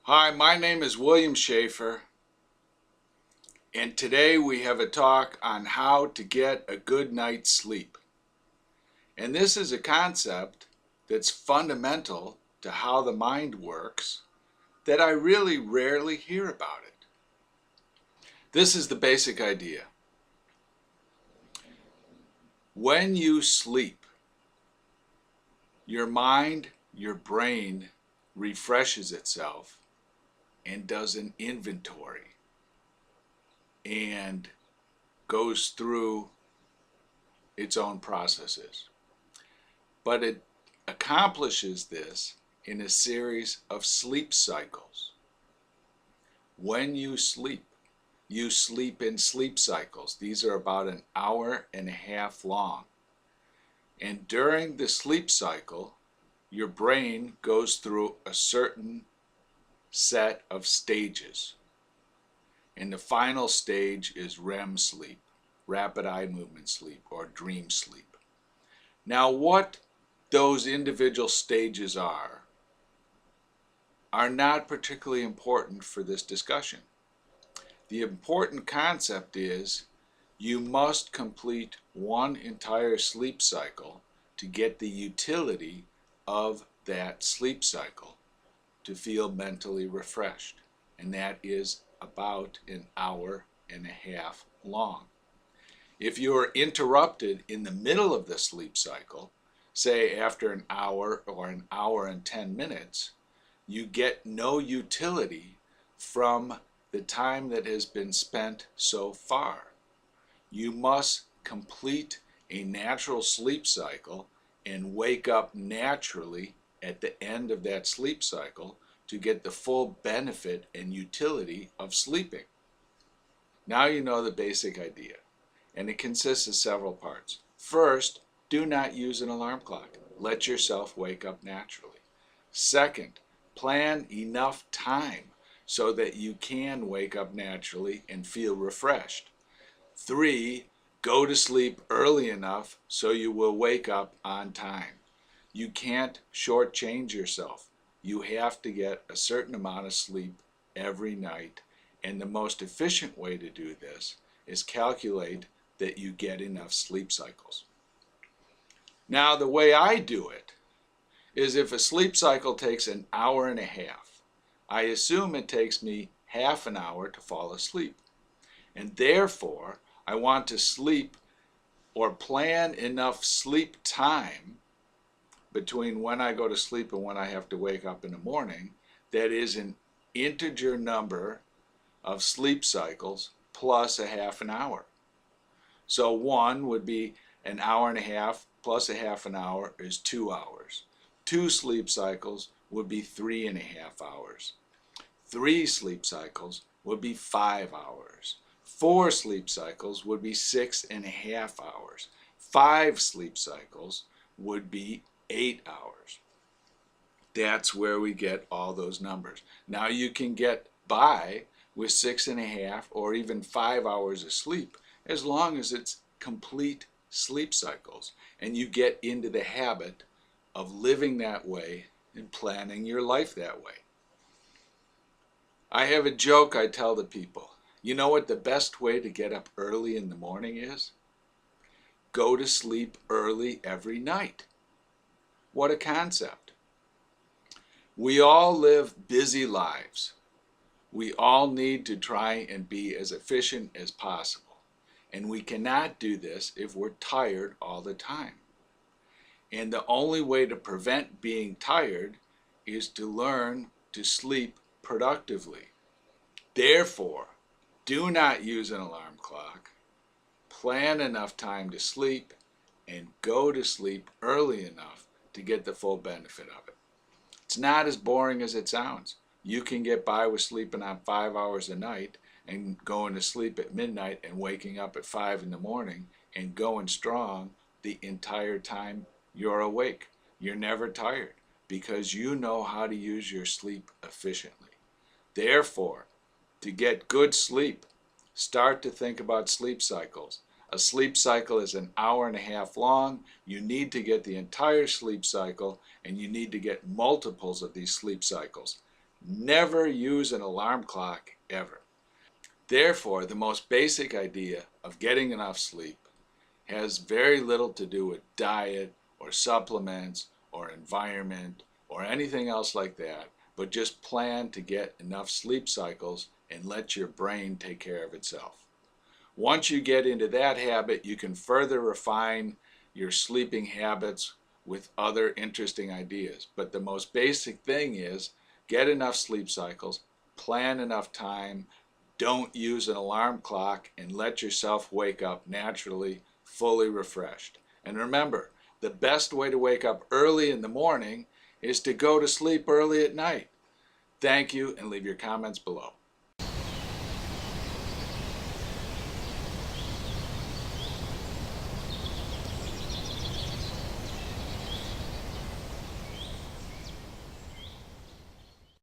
Hi, my name is William Schaeffer, and today we have a talk on how to get a good night's sleep. And this is a concept that's fundamental to how the mind works that I really rarely hear about it. This is the basic idea. When you sleep, your mind, your brain refreshes itself and does an inventory and goes through its own processes. But it accomplishes this in a series of sleep cycles. When you sleep in sleep cycles. These are about an hour and a half long. And during the sleep cycle, your brain goes through a certain set of stages. And the final stage is REM sleep, rapid eye movement sleep, or dream sleep. Now, what those individual stages are not particularly important for this discussion. The important concept is you must complete one entire sleep cycle to get the utility of that sleep cycle to feel mentally refreshed. And that is about an hour and a half long. If you are interrupted in the middle of the sleep cycle, say after an hour or an hour and 10 minutes, you get no utility from the time that has been spent so far. You must complete a natural sleep cycle and wake up naturally at the end of that sleep cycle to get the full benefit and utility of sleeping. Now you know the basic idea, and it consists of several parts. First, do not use an alarm clock. Let yourself wake up naturally. Second, plan enough time so that you can wake up naturally and feel refreshed. 3, go to sleep early enough so you will wake up on time. You can't shortchange yourself. You have to get a certain amount of sleep every night, and the most efficient way to do this is calculate that you get enough sleep cycles. Now, the way I do it is if a sleep cycle takes an hour and a half, I assume it takes me half an hour to fall asleep. And therefore, I want to sleep or plan enough sleep time between when I go to sleep and when I have to wake up in the morning that is an integer number of sleep cycles plus a half an hour. So 1 would be an hour and a half plus a half an hour is 2 hours. 2 sleep cycles would be 3.5 hours. 3 sleep cycles would be 5 hours. 4 sleep cycles would be 6.5 hours. 5 sleep cycles would be 8 hours. That's where we get all those numbers. Now you can get by with 6.5 or even 5 hours of sleep as long as it's complete sleep cycles and you get into the habit of living that way and planning your life that way. I have a joke I tell the people. You know what the best way to get up early in the morning is? Go to sleep early every night. What a concept. We all live busy lives. We all need to try and be as efficient as possible. And we cannot do this if we're tired all the time. And the only way to prevent being tired is to learn to sleep productively. Therefore, do not use an alarm clock. Plan enough time to sleep and go to sleep early enough to get the full benefit of it. It's not as boring as it sounds. You can get by with sleeping on 5 hours a night and going to sleep at midnight and waking up at 5 in the morning and going strong the entire time you're awake. You're never tired because you know how to use your sleep efficiently. Therefore, to get good sleep, start to think about sleep cycles. A sleep cycle is an hour and a half long. You need to get the entire sleep cycle, and you need to get multiples of these sleep cycles. Never use an alarm clock ever. Therefore, the most basic idea of getting enough sleep has very little to do with diet or supplements or environment or anything else like that, but just plan to get enough sleep cycles and let your brain take care of itself. Once you get into that habit, you can further refine your sleeping habits with other interesting ideas. But the most basic thing is get enough sleep cycles, plan enough time, don't use an alarm clock, and let yourself wake up naturally, fully refreshed. And remember, the best way to wake up early in the morning is to go to sleep early at night. Thank you, and leave your comments below.